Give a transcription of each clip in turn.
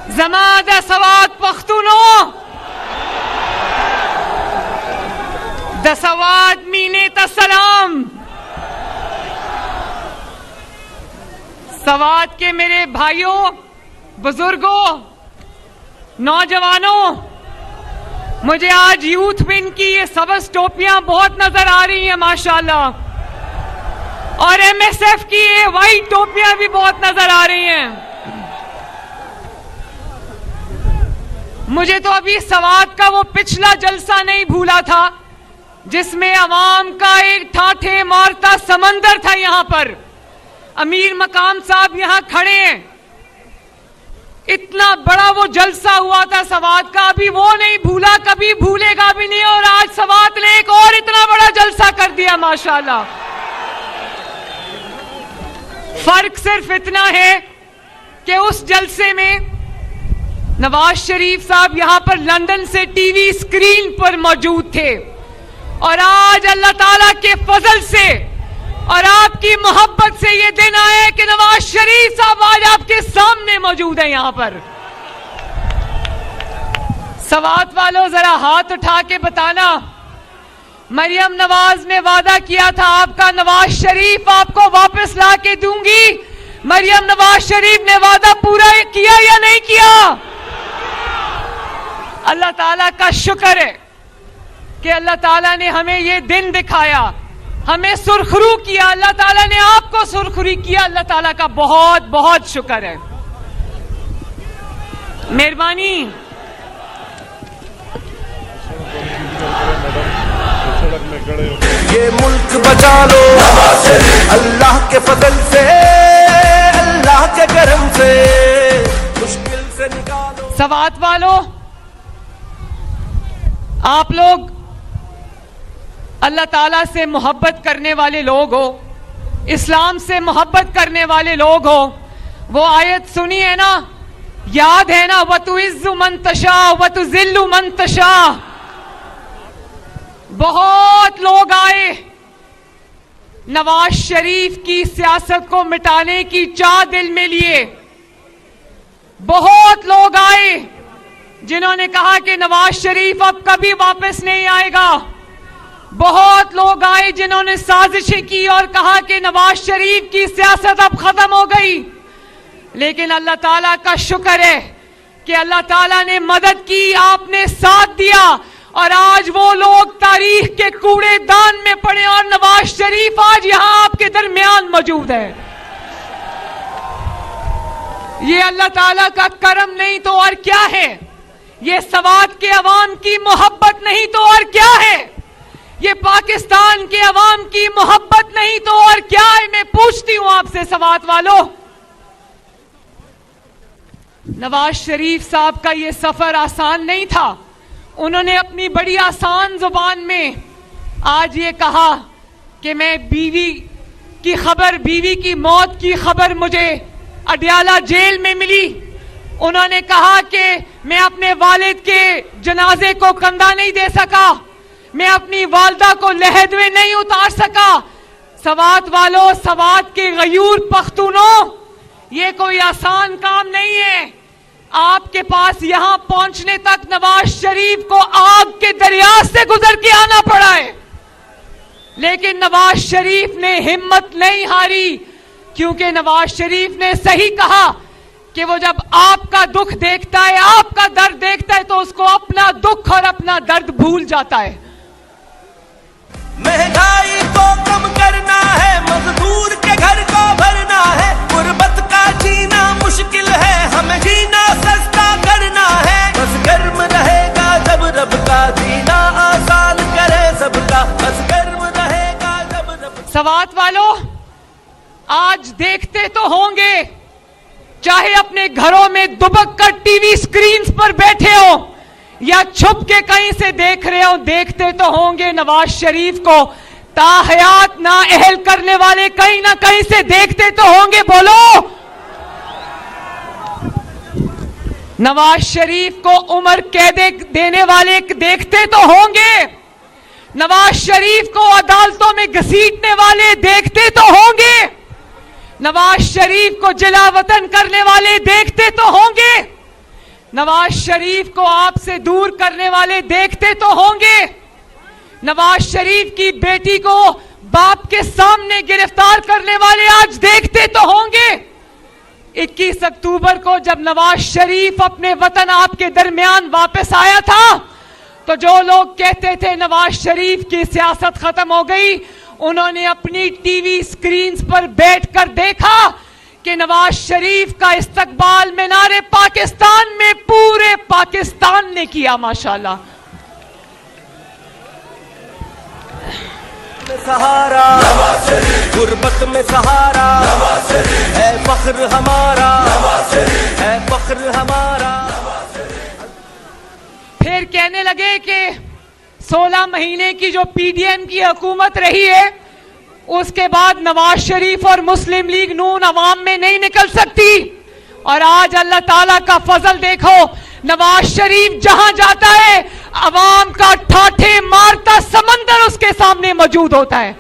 जमात सवात पख्तूनो दसवात मीने तसलाम। सवात के मेरे भाइयों, बुजुर्गों, नौजवानों, मुझे आज यूथ विंग की ये सबस टोपियां बहुत नजर आ रही हैं माशाल्लाह, और एमएसएफ की ये वाइट टोपियां भी बहुत नजर आ रही हैं। मुझे तो अभी सवात का वो पिछला जलसा नहीं भूला था जिसमें अवाम का एक ठाठे मारता समंदर था। यहां पर अमीर मकाम साहब यहां खड़े हैं, इतना बड़ा वो जलसा हुआ था सवात का, अभी वो नहीं भूला, कभी भूलेगा भी नहीं। और आज सवात ने एक और इतना बड़ा जलसा कर दिया माशाल्लाह। फर्क सिर्फ इतना है कि उस जलसे में नवाज शरीफ साहब यहां पर लंदन से टीवी स्क्रीन पर मौजूद थे, और आज अल्लाह ताला के फजल से और आपकी मोहब्बत से ये दिन आए कि नवाज शरीफ साहब आज आपके सामने मौजूद है यहां पर। सवात वालों, जरा हाथ उठा के बताना, मरियम नवाज ने वादा किया था आपका नवाज शरीफ आपको वापस ला के दूंगी। मरियम नवाज शरीफ ने वादा पूरा किया या नहीं किया? अल्लाह ताला का शुक्र है कि अल्लाह ताला ने हमें ये दिन दिखाया, हमें सुरखरू किया, अल्लाह ताला ने आपको सुरखरू किया। अल्लाह ताला का बहुत बहुत शुक्र है, मेहरबानी। ये मुल्क बचा लो अल्लाह के फजल से, अल्लाह के करम से, मुश्किल से निकालो। सवात वालों, आप लोग अल्लाह ताला से मोहब्बत करने वाले लोग हो, इस्लाम से मोहब्बत करने वाले लोग हो। वो आयत सुनी है ना, याद है ना, वतुइज़्ज़ु मन तशा वतुज़िल्लु मन तशा। बहुत लोग आए नवाज शरीफ की सियासत को मिटाने की चाह दिल में लिए, बहुत लोग आए जिन्होंने कहा कि नवाज शरीफ अब कभी वापस नहीं आएगा। बहुत लोग आए जिन्होंने साजिशें की और कहा कि नवाज शरीफ की सियासत अब खत्म हो गई। लेकिन अल्लाह ताला का शुक्र है कि अल्लाह ताला ने मदद की, आपने साथ दिया, और आज वो लोग तारीख के कूड़ेदान में पड़े और नवाज शरीफ आज यहां आपके दरमियान मौजूद है। ये अल्लाह ताला का करम नहीं तो और क्या है? ये सवात के अवाम की मोहब्बत नहीं तो और क्या है? ये पाकिस्तान के अवाम की मोहब्बत नहीं तो और क्या है? मैं पूछती हूं आपसे सवात वालों, नवाज शरीफ साहब का ये सफर आसान नहीं था। उन्होंने अपनी बड़ी आसान जुबान में आज ये कहा कि मैं बीवी की मौत की खबर मुझे अडयाला जेल में मिली। उन्होंने कहा कि मैं अपने वालिद के जनाजे को कंधा नहीं दे सका, मैं अपनी वालदा को लहद में नहीं उतार सका। सवात वालों, सवात के गयूर पख्तूनों, ये कोई आसान काम नहीं है। आपके पास यहां पहुंचने तक नवाज शरीफ को आग के दरिया से गुजर के आना पड़ा है, लेकिन नवाज शरीफ ने हिम्मत नहीं हारी, क्योंकि नवाज शरीफ ने सही कहा कि वो जब आपका दुख देखता है, आपका दर्द देखता है, तो उसको अपना दुख और अपना दर्द भूल जाता है। महंगाई को कम करना है, मजदूर के घर को भरना है, गुर्बत का जीना मुश्किल है, हमें जीना सस्ता करना है। बस गर्म रहेगा जब रब का जीना आसान करे सबका, बस गर्म रहेगा जब रब। सवात वालों, आज देखते तो होंगे, चाहे अपने घरों में दुबक कर टीवी स्क्रीन पर बैठे हो या छुप के कहीं से देख रहे हो, देखते तो होंगे नवाज शरीफ को ताहयात ना अहल करने वाले कहीं ना कहीं से देखते तो होंगे। बोलो, नवाज शरीफ को उम्र कैद देने वाले देखते तो होंगे, नवाज शरीफ को अदालतों में घसीटने वाले देखते तो होंगे, नवाज शरीफ को जिला वतन करने वाले देखते तो होंगे। नवाज शरीफ को आपसे दूर करने वाले देखते तो होंगे। नवाज शरीफ की बेटी को बाप के सामने गिरफ्तार करने वाले आज देखते तो होंगे। 21 अक्टूबर को जब नवाज शरीफ अपने वतन आपके दरमियान वापस आया था, तो जो लोग कहते थे नवाज शरीफ की सियासत खत्म हो गई, उन्होंने अपनी टीवी स्क्रीन्स पर बैठकर देखा कि नवाज शरीफ का इस्तकबाल मीनारे पाकिस्तान में पूरे पाकिस्तान ने किया। माशाल्लाह। सहारा गुर्बत में सहारा है, फख्र हमारा है, फख्र हमारा। फिर कहने लगे कि 16 महीने की जो पीडीएम की हुकूमत रही है, उसके बाद नवाज शरीफ और मुस्लिम लीग नून अवाम में नहीं निकल सकती। और आज अल्लाह ताला का फजल देखो, नवाज शरीफ जहां जाता है, अवाम का ठाठे मारता समंदर उसके सामने मौजूद होता है।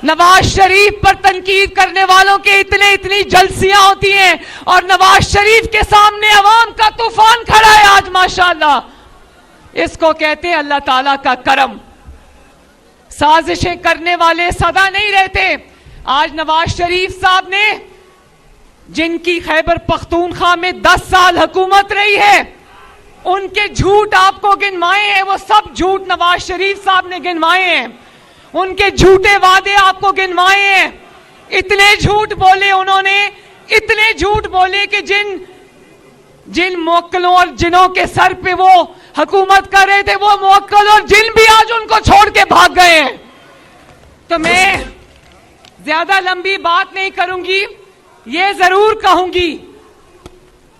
नवाज शरीफ पर तनकीद करने वालों के इतनी जलसियां होती हैं, और नवाज शरीफ के सामने अवाम का तूफान खड़ा है आज। माशाल्लाह, इसको कहते हैं अल्लाह ताला का करम। साजिशें करने वाले सदा नहीं रहते। आज नवाज शरीफ साहब ने, जिनकी खैबर पख्तूनख्वा में 10 साल हुकूमत रही है, उनके झूठ आपको गिनवाए हैं, वो सब झूठ नवाज शरीफ साहब ने गिनवाए हैं। उनके झूठे वादे आपको गिनवाए हैं। इतने झूठ बोले उन्होंने, इतने झूठ बोले कि जिन मुवक्किलों और जिनों के सर पे वो हुकूमत कर रहे थे, वो मुवक्किल और जिन भी आज उनको छोड़ के भाग गए हैं। तो मैं ज्यादा लंबी बात नहीं करूंगी, ये जरूर कहूंगी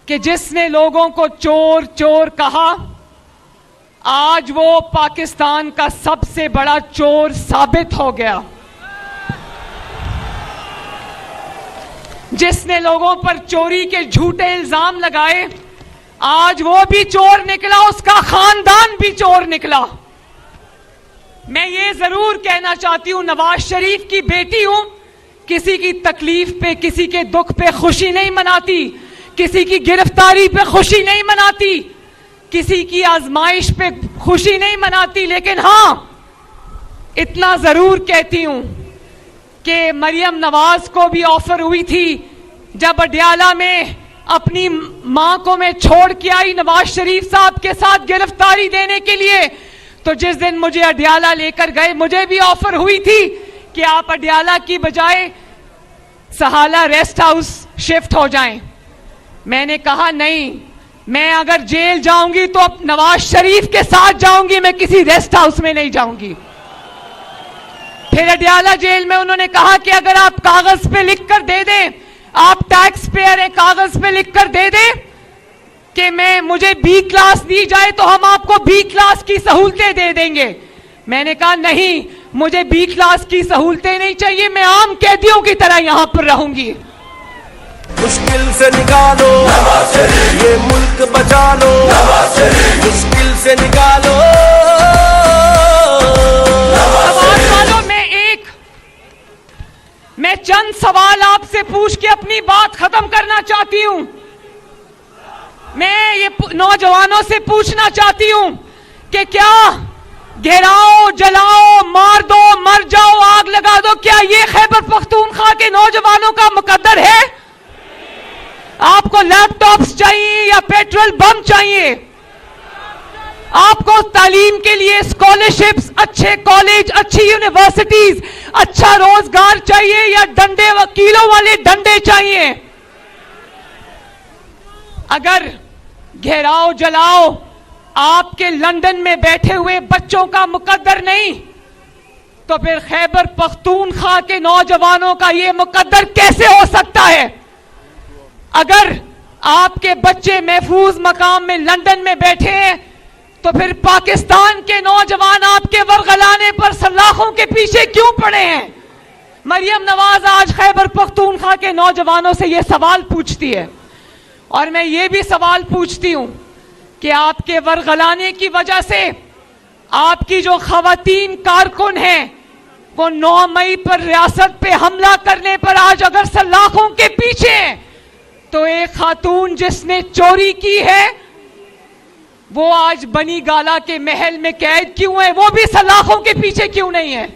कि जिसने लोगों को चोर चोर कहा, आज वो पाकिस्तान का सबसे बड़ा चोर साबित हो गया। जिसने लोगों पर चोरी के झूठे इल्जाम लगाए, आज वो भी चोर निकला, उसका खानदान भी चोर निकला। मैं ये जरूर कहना चाहती हूं, नवाज शरीफ की बेटी हूं, किसी की तकलीफ पे, किसी के दुख पे खुशी नहीं मनाती, किसी की गिरफ्तारी पे खुशी नहीं मनाती, किसी की आजमाइश पे खुशी नहीं मनाती। लेकिन हां, इतना जरूर कहती हूं कि मरियम नवाज को भी ऑफर हुई थी, जब अडियाला में अपनी मां को मैं छोड़ के आई नवाज शरीफ साहब के साथ गिरफ्तारी देने के लिए, तो जिस दिन मुझे अडियाला लेकर गए, मुझे भी ऑफर हुई थी कि आप अडियाला की बजाय सहाला रेस्ट हाउस शिफ्ट हो जाएं। मैंने कहा नहीं, मैं अगर जेल जाऊंगी तो अब नवाज शरीफ के साथ जाऊंगी, मैं किसी रेस्ट हाउस में नहीं जाऊंगी। फिर अडियाला जेल में उन्होंने कहा कि अगर आप कागज पे लिख कर दे दें, आप टैक्स पेयर है, कागज पे लिख कर दे दें कि मुझे बी क्लास दी जाए तो हम आपको बी क्लास की सहूलतें दे देंगे। मैंने कहा नहीं, मुझे बी क्लास की सहूलतें नहीं चाहिए, मैं आम कैदियों की तरह यहां पर रहूंगी। मुश्किल से निकालो ये मुल्क बचा लो, मुश्किल से निकालो। मैं चंद सवाल आपसे पूछ के अपनी बात खत्म करना चाहती हूं। मैं ये नौजवानों से पूछना चाहती हूं कि क्या घेराओ, जलाओ, मार दो, मर जाओ, आग लगा दो, क्या ये खैबर पख्तूनख्वा के नौजवानों का मुकद्दर है? आपको लैपटॉप्स चाहिए या पेट्रोल बम चाहिए? आपको तालीम के लिए स्कॉलरशिप्स, अच्छे कॉलेज, अच्छी यूनिवर्सिटीज, अच्छा रोजगार चाहिए या डंडे, वकीलों वाले डंडे चाहिए? अगर घेराओ जलाओ आपके लंदन में बैठे हुए बच्चों का मुकद्दर नहीं, तो फिर खैबर पख्तूनख्वा के नौजवानों का यह मुकद्दर कैसे हो सकता है? अगर आपके बच्चे महफूज मकाम में लंदन में बैठे हैं, तो फिर पाकिस्तान के नौजवान आपके वरगलाने पर सलाखों के पीछे क्यों पड़े हैं? मरियम नवाज आज खैबर पख्तूनख्वा के नौजवानों से यह सवाल पूछती है, और मैं ये भी सवाल पूछती हूं कि आपके वरगलाने की वजह से आपकी जो खवातीन कारकुन हैं, वो 9 मई पर रियासत पे हमला करने पर आज अगर सलाखों के पीछे हैं, तो एक खातून जिसने चोरी की है वो आज बनी गाला के महल में कैद क्यों है? वो भी सलाखों के पीछे क्यों नहीं है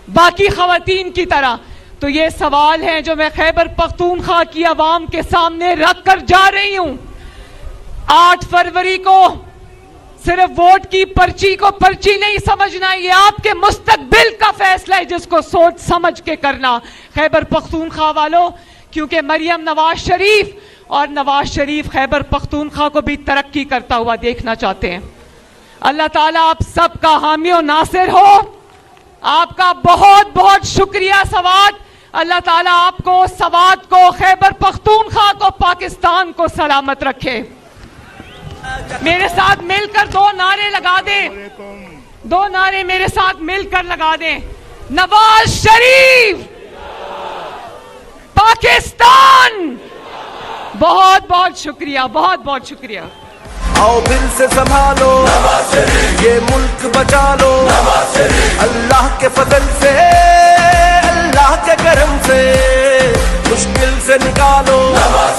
बाकी खवातीन की तरह? तो ये सवाल है जो मैं खैबर पख्तूनख्वा की आवाम के सामने रख कर जा रही हूं। 8 फरवरी को सिर्फ वोट की पर्ची को पर्ची नहीं समझना, ये आपके मुस्तकबिल का फैसला है जिसको सोच समझ के करना खैबर पख्तूनख्वा वालों, क्योंकि मरियम नवाज शरीफ और नवाज शरीफ खैबर पख्तूनख्वा को भी तरक्की करता हुआ देखना चाहते हैं। अल्लाह ताला आप सबका हामी और नासिर हो। आपका बहुत बहुत शुक्रिया सवाद। अल्लाह ताला आपको, सवाद को, खैबर पख्तूनख्वा को, पाकिस्तान को सलामत रखे। मेरे साथ मिलकर 2 नारे लगा दें, 2 नारे मेरे साथ मिलकर लगा दें। नवाज शरीफ, पाकिस्तान। बहुत बहुत शुक्रिया, बहुत बहुत शुक्रिया। आओ फिर से संभालो ये मुल्क बचा लो।